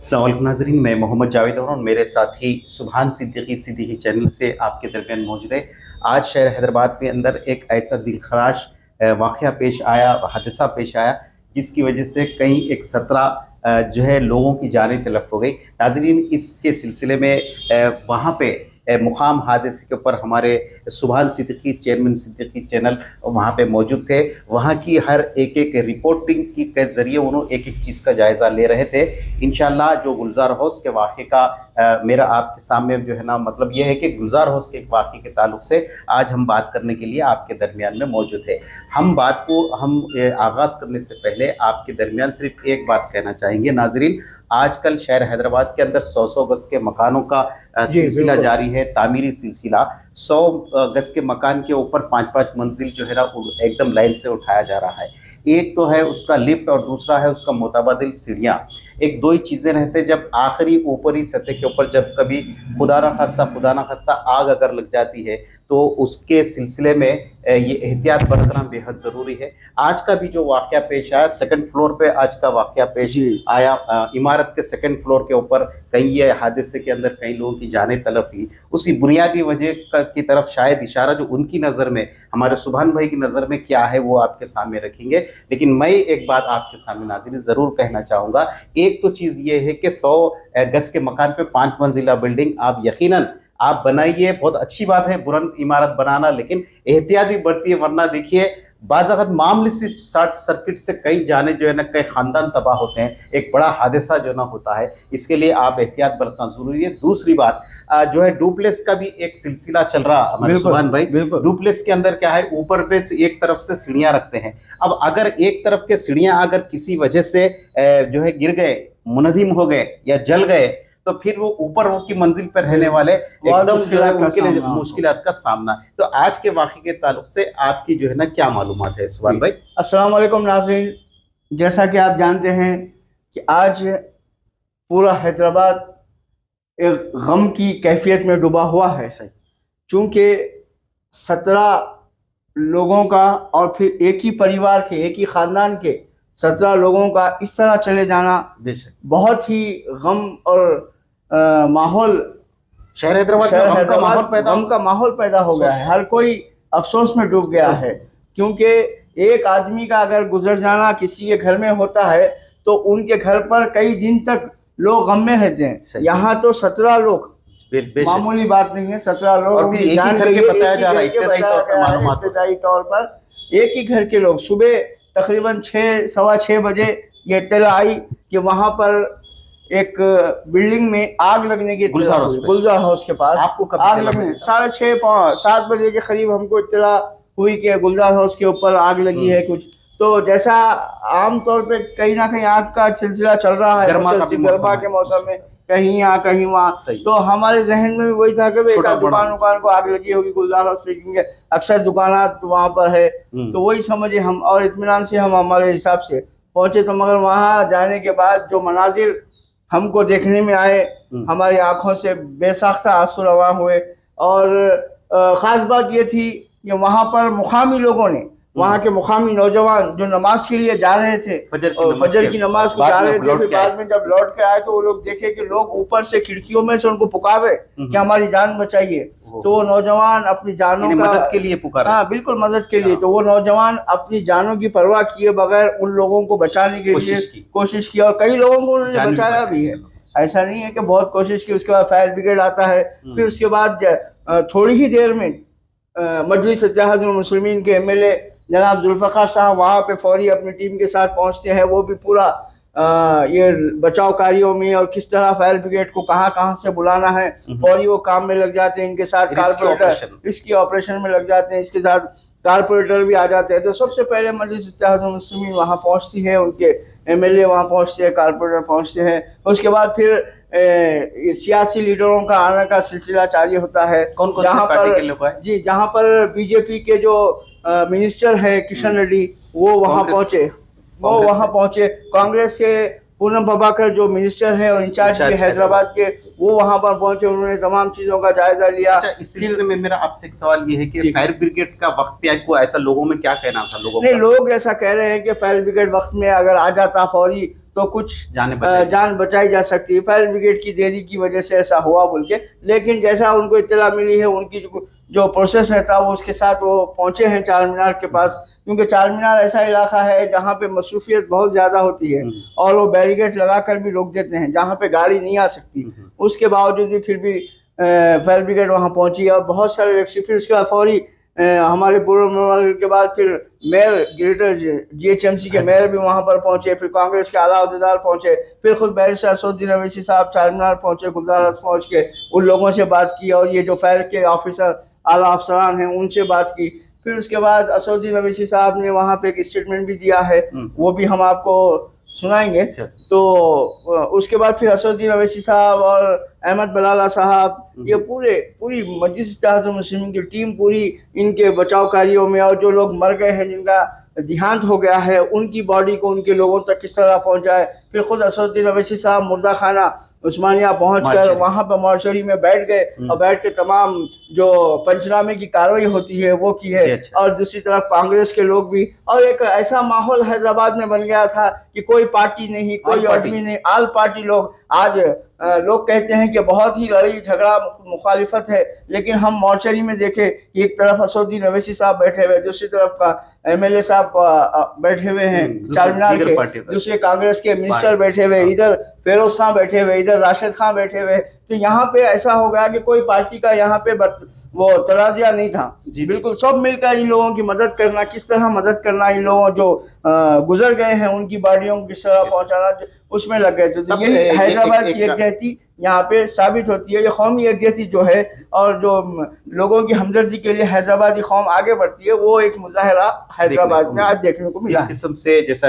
अस्सलाम वालेकुम नाज़रीन, मैं मोहम्मद जावेद और मेरे साथी सुभान सिद्दीकी चैनल से आपके दरमियान मौजूद है। आज शहर हैदराबाद के अंदर एक ऐसा दिलखराश वाक़या पेश आया, हादसा पेश आया, जिसकी वजह से कई एक 17 जो है लोगों की जानें तलफ़ हो गई। नाज़रीन, इसके सिलसिले में वहाँ पे मुक़ाम हादसे के ऊपर हमारे सुभान सिद्दीकी चेयरमैन सिद्दीकी चैनल वहाँ पे मौजूद थे। वहाँ की हर एक रिपोर्टिंग के ज़रिए उन्होंने एक चीज़ का जायज़ा ले रहे थे। इंशाअल्लाह जो गुलजार हाउस के वाक़े का मेरा आपके सामने जो है ना मतलब ये है कि गुलजार हाउस के वाक़े के ताल्लुक से आज हम बात करने के लिए आपके दरमियान में मौजूद है। हम बात को आगाज़ करने से पहले आपके दरमियान सिर्फ एक बात कहना चाहेंगे नाज़रीन, आजकल शहर हैदराबाद के अंदर 100 गज़ के मकानों का सिलसिला जारी है, तामीरी सिलसिला। 100 गज़ के मकान के ऊपर 5-5 मंजिल जो है ना एकदम लाइन से उठाया जा रहा है। एक तो है उसका लिफ्ट और दूसरा है उसका मुताबादिल सीढ़ियाँ। एक दो ही चीज़ें रहते हैं, जब आखिरी ऊपरी सतह के ऊपर जब कभी खुदा ना खास्ता आग अगर लग जाती है तो उसके सिलसिले में ये एहतियात बरतना बेहद ज़रूरी है। आज का भी जो वाक़या पेश आया, सेकंड फ्लोर पे आज का वाक़या पेश आया। इमारत के सेकंड फ्लोर के ऊपर कहीं ये हादसे के अंदर कई लोगों की जानें तलफ़ हुई। उसी बुनियादी वजह की तरफ शायद इशारा जो उनकी नज़र में, हमारे सुभान भाई की नज़र में क्या है वो आपके सामने रखेंगे। लेकिन मैं एक बात आपके सामने नाज़रीन ज़रूर कहना चाहूँगा। एक तो चीज़ ये है कि 100 गज़ के मकान पे 5 मंजिला बिल्डिंग आप यकीनन आप बनाइए, बहुत अच्छी बात है बुलंद इमारत बनाना, लेकिन एहतियात भी बरतिए, वरना देखिए बाज़ मामूली सी शॉर्ट सर्किट से कई जाने जो है ना कई ख़ानदान तबाह होते हैं, एक बड़ा हादसा जो ना होता है। इसके लिए आप एहतियात बरतना ज़रूरी है। दूसरी बात जो है डुप्लेक्स का भी एक सिलसिला चल रहा है हमारे सुभान भाई। डुप्लेक्स के अंदर क्या है, ऊपर पे एक तरफ से सीढ़ियाँ रखते हैं। अब अगर एक तरफ के सीढ़ियाँ अगर किसी वजह से जो है गिर गए, मुनहदिम हो गए या जल गए, तो फिर वो ऊपर की मंजिल पर रहने वाले एकदम जो है उनके लिए मुश्किलात का सामना। तो आज के वाक़े के ताल्लुक से आपकी जो है ना क्या मालूमात है सुभान भाई? अस्सलाम वालेकुम नाज़रीन, जैसा कि आप जानते हैं कि आज पूरा हैदराबाद एक गम की कैफियत में डूबा हुआ है। सही, चूँकि 17 लोगों का और फिर एक ही परिवार के, एक ही ख़ानदान के 17 लोगों का इस तरह चले जाना बहुत ही गम और माहौल, शहर हैदराबाद में गम का माहौल पैदा हो गया है। हर कोई अफसोस में डूब गया है, क्योंकि एक आदमी का अगर गुजर जाना किसी के घर में होता है तो उनके घर पर कई दिन तक लोग गम में रहते हैं। यहाँ तो 17 लोग, मामूली बात नहीं है, 17 लोग और फिर एक ही घर के बताया जा रहा है, इब्तिदाई तौर पर एक ही घर के लोग। सुबह तकरीबन 6-6:15 बजे ये इत्तला आई कि वहाँ पर एक बिल्डिंग में आग लगने की, गुलजार हाउस के पास आपको आग लगने 6:30-7 बजे के करीब हमको इत्तला हुई कि गुलजार हाउस के ऊपर आग लगी है कुछ। तो जैसा आम तौर पे कहीं ना कहीं आग का सिलसिला चल रहा है गर्मा के मौसम में, कहीं यहाँ कहीं वहाँ, तो हमारे जहन में भी वही था कि दुकान को आग लगी होगी गुलजार हाउस पे, अक्सर दुकानात वहाँ पर है। तो वही समझे हम, और इत्मीनान से हम हमारे हिसाब से पहुंचे। तो मगर वहाँ जाने के बाद जो मनाजिर हमको देखने में आए, हमारी आंखों से बेसाख्ता आंसू रवा हुए। और ख़ास बात ये थी कि वहाँ पर मुकामी लोगों ने, वहाँ के मुकामी नौजवान जो नमाज के लिए जा रहे थे, फजर की नमाज को जा रहे थे, फिर बाद में जब लौट के आए तो वो लोग देखे कि लोग ऊपर से खिड़कियों में से उनको पुकारे कि हमारी जान बचाइए। तो वो नौजवान अपनी जानों की मदद के लिए पुकारे, हाँ बिल्कुल मदद के लिए। तो वो नौजवान अपनी जानों की परवाह किए बगैर उन लोगों को बचाने के लिए कोशिश की, और कई लोगों को उन्होंने बचाया भी है। ऐसा नहीं है कि बहुत कोशिश की। उसके बाद फायर ब्रिगेड आता है, फिर उसके बाद थोड़ी ही देर में मजलिस इत्तेहादुल मुस्लिमीन के MLA जनाब जुल्फ़िकार साहब वहाँ पे फौरी अपनी टीम के साथ पहुँचते हैं। वो भी पूरा ये बचाव कार्यों में और किस तरह फायर ब्रिगेड को कहाँ से बुलाना है, फौरी वो काम में लग जाते हैं। इनके साथ कारपोरेटर इसकी ऑपरेशन में लग जाते हैं, इसके साथ कारपोरेटर भी आ जाते हैं। तो सबसे पहले मजलिस इत्तेहादुल मुस्लिमीन वहाँ पहुँचती है, उनके MLA वहाँ पहुँचते हैं, कारपोरेटर पहुँचते हैं। उसके बाद फिर सियासी लीडरों का आने का सिलसिला जारी होता है। कौन-कौन सी पार्टी के लोग आए? जी, जहाँ पर BJP के जो मिनिस्टर है किशन रेड्डी, वो वहाँ पहुँचे। कांग्रेस के पूनम प्रभाकर जो मिनिस्टर है और इंचार्ज है हैदराबाद के, वो वहाँ पर पहुँचे। उन्होंने तमाम चीज़ों का जायजा लिया। अच्छा, इस सिलसिले में मेरा आपसे एक सवाल ये है कि फायर ब्रिगेड का वक्त पे को ऐसा लोगों में क्या कहना था? लोग ऐसा कह रहे हैं कि फायर ब्रिगेड वक्त में अगर आ जाता फौरी तो कुछ जान जान बचाई जा सकती है। फायर ब्रिगेड की देरी की वजह से ऐसा हुआ बोल के, लेकिन जैसा उनको इत्तला मिली है, उनकी जो प्रोसेस रहता है वो उसके साथ वो पहुंचे हैं चार मीनार के पास, क्योंकि चार मीनार ऐसा इलाका है जहाँ पे मसरूफियत बहुत ज़्यादा होती है और वो बैरिकेड लगा कर भी रोक देते हैं जहाँ पे गाड़ी नहीं आ सकती। उसके बावजूद भी फिर भी फायर ब्रिगेड वहाँ पहुंची और बहुत सारे रेस्क्यू, फिर उसके बाद फौरी हमारे पूर्व के बाद फिर मेयर ग्रेटर GHMC के मेयर भी वहां पर पहुंचे, फिर कांग्रेस के आला अहदेदार पहुंचे, फिर खुद बैरिस्टर असदुद्दीन अवैसी साहब चार मीनार पहुंचे, गुलजार पहुंच के उन लोगों से बात की और ये जो फायर के ऑफिसर आला अफसरान हैं उनसे बात की। फिर उसके बाद असदुद्दीन अवैसी साहब ने वहाँ पे एक स्टेटमेंट भी दिया है, वो भी हम आपको सुनाएंगे। तो उसके बाद फिर असदुद्दीन अवैसी साहब और अहमद बलाला साहब, ये पूरी मजलिस इत्तेहादुल मुस्लिमीन की टीम पूरी इनके बचाव कार्यों में, और जो लोग मर गए हैं जिनका देहांत हो गया है उनकी बॉडी को उनके लोगों तक किस तरह पहुंचाए। फिर खुद असदुद्दीन अवैसी साहब मुर्दा खाना उस्मानिया पहुंचकर वहां पर मॉर्चरी में बैठ गए और बैठ के तमाम जो पंचनामे की कार्रवाई होती है वो की है। और दूसरी तरफ कांग्रेस के लोग भी, और एक ऐसा माहौल हैदराबाद में बन गया था कि कोई पार्टी नहीं, कोई आदमी नहीं, आल पार्टी लोग। आज लोग कहते हैं कि बहुत ही लड़ाई झगड़ा मुखालिफत है, लेकिन हम मॉर्चरी में देखे कि एक तरफ असदुद्दीन अवैसी साहब बैठे हुए, दूसरी तरफ का MLA साहब बैठे हुए हैं चार मीनार के, दूसरे कांग्रेस के मिनिस्टर बैठे हुए, इधर फेरोज खान बैठे हुए, इधर राशिद खान बैठे हुए। तो यहाँ पे ऐसा हो गया कि कोई पार्टी का यहाँ पे वो तराजिया नहीं था। बिल्कुल सब मिलकर इन लोगों की मदद करना, किस तरह मदद करना, इन लोगों जो गुजर गए हैं उनकी बॉडियों को किस तरह पहुंचाना, उसमें लग गए थे। तो यही हैदराबाद की यकजहती यहाँ पे साबित होती है। ये कौमी यकजहती जो है और जो लोगों की हमदर्दी के लिए हैदराबादी कौम आगे बढ़ती है, वो एक मुजाहरा हैदराबाद में आज देखने को मिला। इस किस्म से जैसा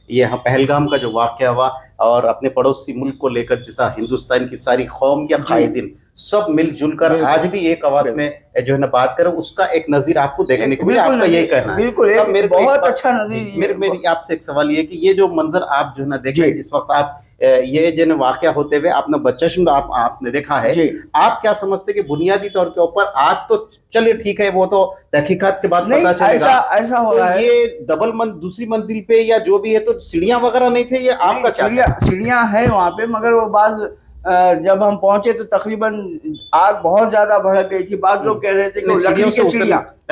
ये यहाँ पहलगाम का जो वाक़या हुआ और अपने पड़ोसी मुल्क को लेकर जैसा हिंदुस्तान की सारी कौम या कायदीन सब मिलजुल कर आज भी एक आवाज में जो है ना बात करें, उसका एक नजीर आपको देखने को मिला। आपका यही कहना है? बिल्कुल, बहुत अच्छा नजीर। मेरी आपसे एक सवाल ये कि ये जो मंजर आप जो है ना देखे, जिस वक्त आप ये जो वाक़या होते हुए आपने बच्चेशम आपने देखा है, आप क्या समझते कि बुनियादी तौर के ऊपर आज तो चलिए ठीक है, वो तो तहकीकात के बाद पता चलेगा, ऐसा हो रहा है। ये दूसरी मंजिल पे या जो भी है तो सीढ़ियां वगैरह नहीं थे, ये आपका सीढ़ियां है वहाँ पे, मगर वो बाज जब हम पहुंचे तो तकरीबन आग बहुत ज्यादा भड़क गई थी। बाद लोग कह रहे थे कि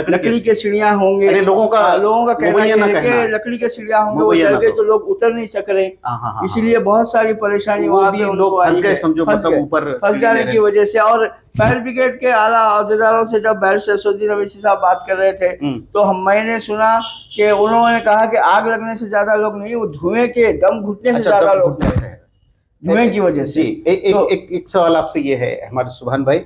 लकड़ी के सीढ़ियां होंगे, लोगों का कहना है कि लकड़ी के सीढ़ियां होंगे, वो चल गए तो लोग उतर नहीं सक रहे, इसलिए बहुत सारी परेशानी वहाँ पे लोग फंस गए, समझो मतलब ऊपर फंस जाने की वजह से। और फायर ब्रिगेड के आला अहदेदारों से जब बैरिस्टर असदुद्दीन अवैसी साहब बात कर रहे थे तो मैंने सुना कि उन्होंने कहा कि आग लगने से ज्यादा लोग नहीं, वो धुएं के दम घुटने से ज्यादा लोग धुएं की वजह से। एक सवाल आपसे ये है हमारे सुभान भाई,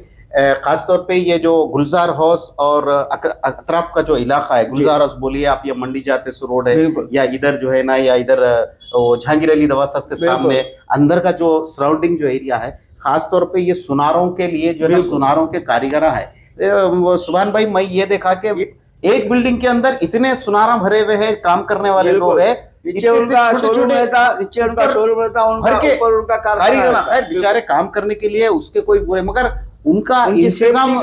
खासतौर पे ये जो गुलजार हाउस और अतराफ का जो इलाका है, गुलजार हाउस बोलिए आप, या मंडी जाते सो रोड है, या इधर जो है ना, या इधर जहांगीर अली दवासा के सामने अंदर का जो सराउंडिंग जो एरिया है, खासतौर पे ये सुनारों के लिए जो है सुनारों के कारीगरा है। सुभान भाई, मैं ये देखा कि एक बिल्डिंग के अंदर इतने सुनारा भरे हुए हैं, काम करने वाले लोग है, नीचे उनका शोरूम रहता, उनका कारीगर बेचारे काम करने के लिए उसके कोई बुरे, मगर उनका इंतजाम,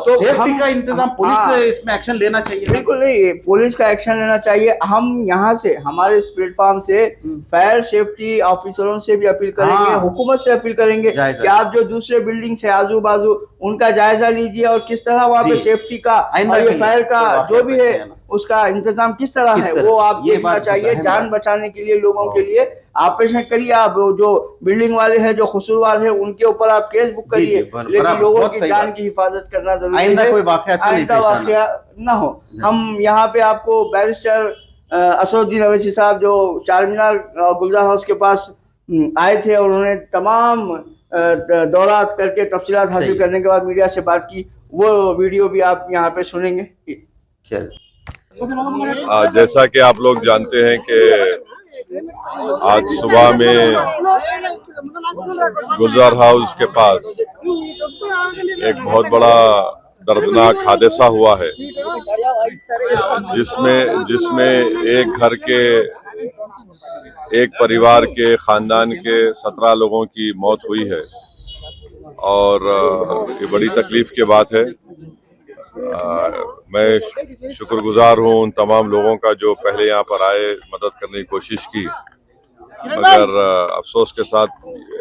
सेफ्टी का इंतजाम पुलिस इसमें एक्शन लेना चाहिए। बिल्कुल नहीं, पुलिस का एक्शन लेना चाहिए। हम यहाँ से हमारे इस प्लेटफॉर्म से फायर सेफ्टी ऑफिसरों से भी अपील करेंगे, हुकूमत से अपील करेंगे कि आप जो दूसरे बिल्डिंग से आजू बाजू उनका जायजा लीजिए और किस तरह वहाँ पे सेफ्टी का और फायर का जो भी है उसका इंतजाम किस तरह है वो आप देखना चाहिए। जान बचाने के लिए, लोगों के लिए ऑपरेशन करिए। आप जो बिल्डिंग वाले हैं, जो कसूरवार है, उनके ऊपर आप केस बुक करिए, लेकिन लोगों की जान की हिफाजत करना जरूरी है, आइंदा कोई वाकया ना हो। हम यहाँ पे आपको बैरिस्टर असदुद्दीन अवैसी साहब जो चार मीनार गुलजार हाउस के पास आए थे और उन्होंने तमाम दौरात करके तफसीलात हासिल करने के बाद मीडिया से बात की, वो वीडियो भी आप यहाँ पे सुनेंगे। जैसा कि आप लोग जानते हैं कि आज सुबह में गुलजार हाउस के पास एक बहुत बड़ा दर्दनाक हादसा हुआ है, जिसमें एक घर के, एक परिवार के, खानदान के 17 लोगों की मौत हुई है और ये बड़ी तकलीफ की बात है। मैं शुक्रगुजार हूँ उन तमाम लोगों का जो पहले यहाँ पर आए, मदद करने की कोशिश की। मगर अफसोस के साथ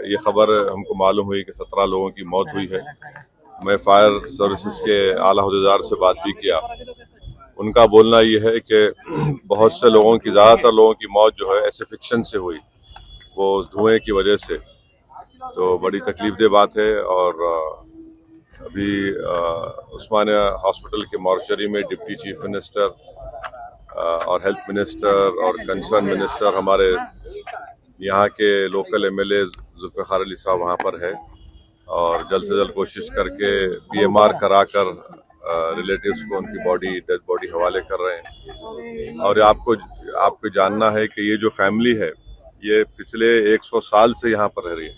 ये खबर हमको मालूम हुई कि 17 लोगों की मौत हुई है। मैं फायर सर्विसेज के आला अहदेदार से बात भी किया। उनका बोलना ये है कि बहुत से लोगों की, ज़्यादातर लोगों की मौत जो है एसिफिक्शन से हुई, वो धुएं की वजह से। तो बड़ी तकलीफदेह बात है। और अभी उस्मानिया हॉस्पिटल के मॉर्चरी में डिप्टी चीफ मिनिस्टर और हेल्थ मिनिस्टर और कंसर्न मिनिस्टर, हमारे यहाँ के लोकल एमएलए जुल्फ़िकार अली साहब वहाँ पर है, और जल्द से जल्द कोशिश करके पीएमआर कराकर रिलेटिव्स को उनकी डेड बॉडी हवाले कर रहे हैं। और आपको जानना है कि ये जो फैमिली है, ये पिछले 100 साल से यहाँ पर रह रही है।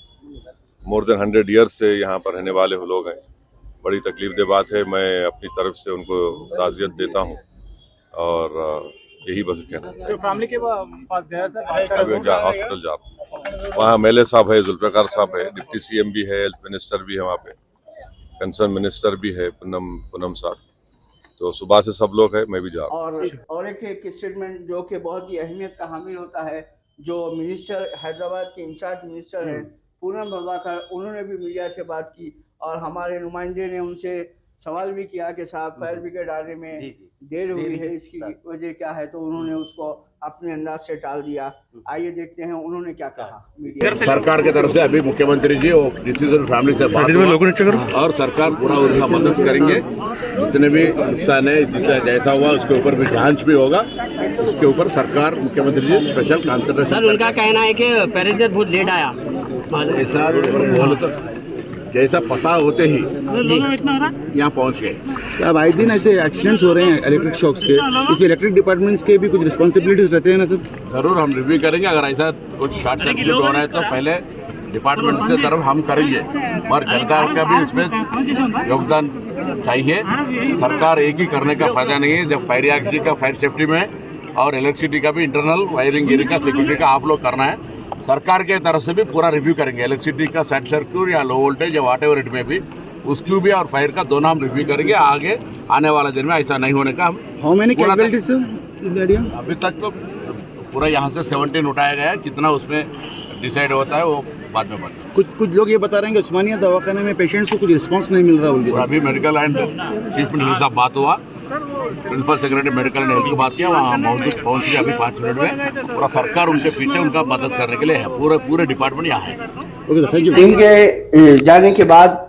मोर देन 100 ईयर्स से यहाँ पर रहने वाले लोग हैं। बड़ी तकलीफदेह बात है। मैं अपनी तरफ से उनको ताज़ियत देता हूँ, और यही बस कहना है। फैमिली के पास गया सर, हॉस्पिटल जा वहाँ एमएलए साहब है, जुल्फ़िकार साहब है, डिप्टी सीएम भी है, हेल्थ मिनिस्टर भी है, वहाँ पे कंसर्न मिनिस्टर भी है, पूनम साहब। तो सुबह से सब लोग है, मैं भी जा रहा हूँ। और एक स्टेटमेंट जो कि बहुत ही अहमियत का हामिल होता है, जो मिनिस्टर हैदराबाद के इंचार्ज मिनिस्टर हैं पूनम प्रभाकर, उन्होंने भी मीडिया से बात की और हमारे नुमाइंदे ने उनसे सवाल भी किया कि साहब फायर ब्रिगेड आने में देर हुई है, इसकी वजह क्या है, तो उन्होंने उसको अपने अंदाज से टाल दिया। आइए देखते हैं उन्होंने क्या कहा। सरकार की तरफ से अभी मुख्यमंत्री जी और डिसीजन फैमिली से बात हुआ और सरकार पूरा उनका मदद करेंगे। जितने भी नुकसान है, जितना जैसा हुआ उसके ऊपर भी जांच भी होगा। उसके ऊपर सरकार मुख्यमंत्री जी स्पेशल कंसंट्रेशन। उनका कहना है कि पैसेंजर बहुत लेट आया, ऐसा बोलो तो जैसा पता होते ही यहाँ पहुँच गए। अब आए दिन ऐसे एक्सीडेंट्स हो रहे हैं इलेक्ट्रिक शॉक्स के, इसमें इलेक्ट्रिक डिपार्टमेंट्स के भी कुछ रिस्पॉन्सिबिलिटीज रहते हैं ना सर? जरूर हम रिव्यू करेंगे। अगर ऐसा कुछ शॉर्ट सर्किट हो रहा है तो पहले डिपार्टमेंट से तरफ हम करेंगे, और जनता का भी इसमें योगदान चाहिए। सरकार एक ही करने का फायदा नहीं है। जब फायर एक्सिडेंट का, फायर सेफ्टी में और इलेक्ट्रिसिटी का भी इंटरनल वायरिंग का, सिक्योरिटी का आप लोग करना है। सरकार के तरफ से भी पूरा रिव्यू करेंगे, इलेक्ट्रिसिटी का शॉर्ट सर्किट या लो वोल्टेज या व्हाट एवर इट में भी, उसकी भी और फायर का दोनों हम रिव्यू करेंगे। आगे आने वाले दिन में ऐसा नहीं होने का हम हाउ मेनी कैजुअल्टीज अभी तक तो पूरा यहाँ से 17 उठाया गया है। कितना उसमें डिसाइड होता है वो बाद में बता। कुछ लोग ये बता रहे हैं कि उस्मानिया दवाखाने में पेशेंट्स को कुछ रिस्पांस नहीं मिल रहा है। अभी मेडिकल एंड चीफ मिनिस्टर साहब बात हुआ, principal secretary medical and health की बात किया, वहाँ मौजूद पहुँच गया अभी 5 मिनट में। पूरा सरकार उनके पीछे, उनका मदद करने के लिए है। पूरे डिपार्टमेंट यहाँ है। Okay, thank you. इनके जाने के बाद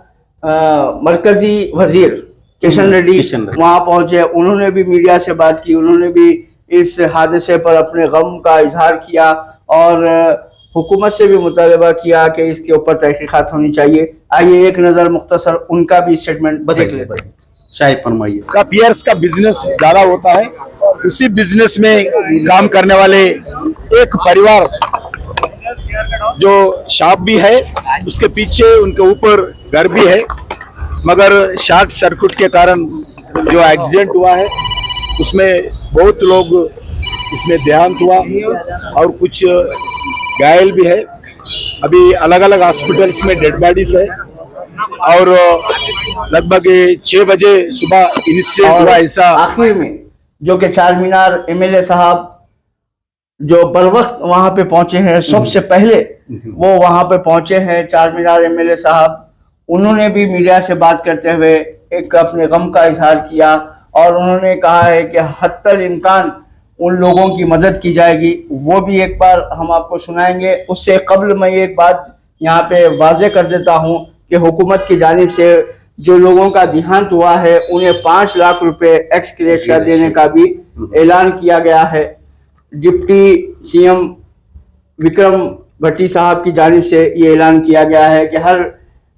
मरकजी वजीर किशन रेड्डी वहाँ पहुंचे। उन्होंने भी मीडिया से बात की, उन्होंने भी इस हादसे पर अपने गम का इजहार किया और हुकूमत से भी मुतालबा किया कि इसके ऊपर तहकीकात होनी चाहिए। आइए एक नज़र मुख्तसर उनका भी स्टेटमेंट देख लेते हैं। शायद फरमाइए। का पियर्स का बिजनेस ज़्यादा होता है, उसी बिजनेस में काम करने वाले एक परिवार जो शॉप भी है, उसके पीछे उनके ऊपर घर भी है, मगर शॉर्ट सर्किट के कारण जो एक्सीडेंट हुआ है उसमें बहुत लोग इसमें देहांत हुआ और कुछ घायल भी है। अभी अलग अलग हॉस्पिटल्स में डेड बॉडीज है और लगभग 6 बजे सुबह इंसिडेंट हुआ। ऐसा आखिर में जो कि चार मीनार एमएलए साहब जो बर वक्त वहां पे पहुंचे हैं, सबसे पहले वो वहां पे पहुंचे हैं चार मीनार एमएलए साहब। उन्होंने भी मीडिया से बात करते हुए एक अपने गम का इजहार किया और उन्होंने कहा है कि हत्तल इम्कान उन लोगों की मदद की जाएगी। वो भी एक बार हम आपको सुनाएंगे। उससे कबल मैं एक बात यहाँ पे वाजे कर देता हूँ कि हुकूमत की जानिब से जो लोगों का देहांत हुआ है उन्हें 5 लाख रुपए एक्स ग्रेशिया देने का भी ऐलान किया गया है। डिप्टी सीएम विक्रम भट्टी साहब की जानिब से ये ऐलान किया गया है कि हर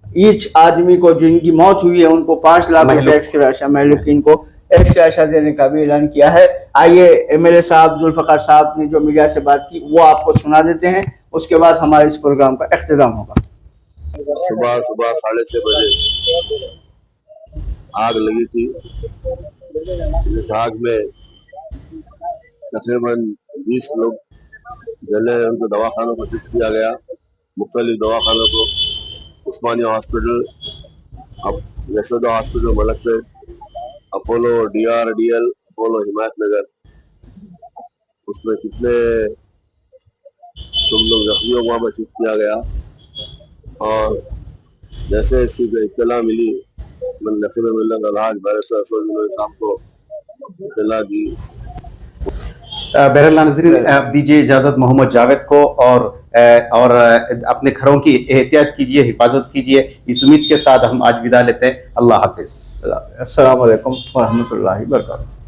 ईच आदमी को जिनकी मौत हुई है उनको 5 लाख रुपए एक्स ग्रेशिया, महलूकीन को एक्स ग्रेशिया देने का भी ऐलान किया है। आइए एमएलए साहब जुल्फ़िकार साहब ने जो मीडिया से बात की वो आपको सुना देते हैं, उसके बाद हमारे इस प्रोग्राम का इख्तिताम होगा। सुबह 6:30 बजे आग लगी थी। इस आग में तकरीबन 20 लोग जले। उनको दवाखानों को शिफ्ट किया गया, मुख्तलिफ दवाखानों को, Osmania hospital, Yashoda hospital Malakpet, Apollo DRDL, Apollo Himayat Nagar. उसमें कितने सब लोग जख्मियों को वहाँ पर शिफ्ट किया गया और जैसे इसकी इत्तला मिली मैंने नकीब मिल्लत अलहाज बैरिस्टर असद साहब को इत्तला दी। बहरहाल नाज़रीन, आप दीजिए इजाज़त मोहम्मद जावेद को और अपने घरों की एहतियात कीजिए, हिफाजत कीजिए, इस उम्मीद के साथ हम आज विदा लेते हैं। अल्लाह हाफिज़। अस्सलाम वालेकुम व रहमतुल्लाहि व बरकातहू।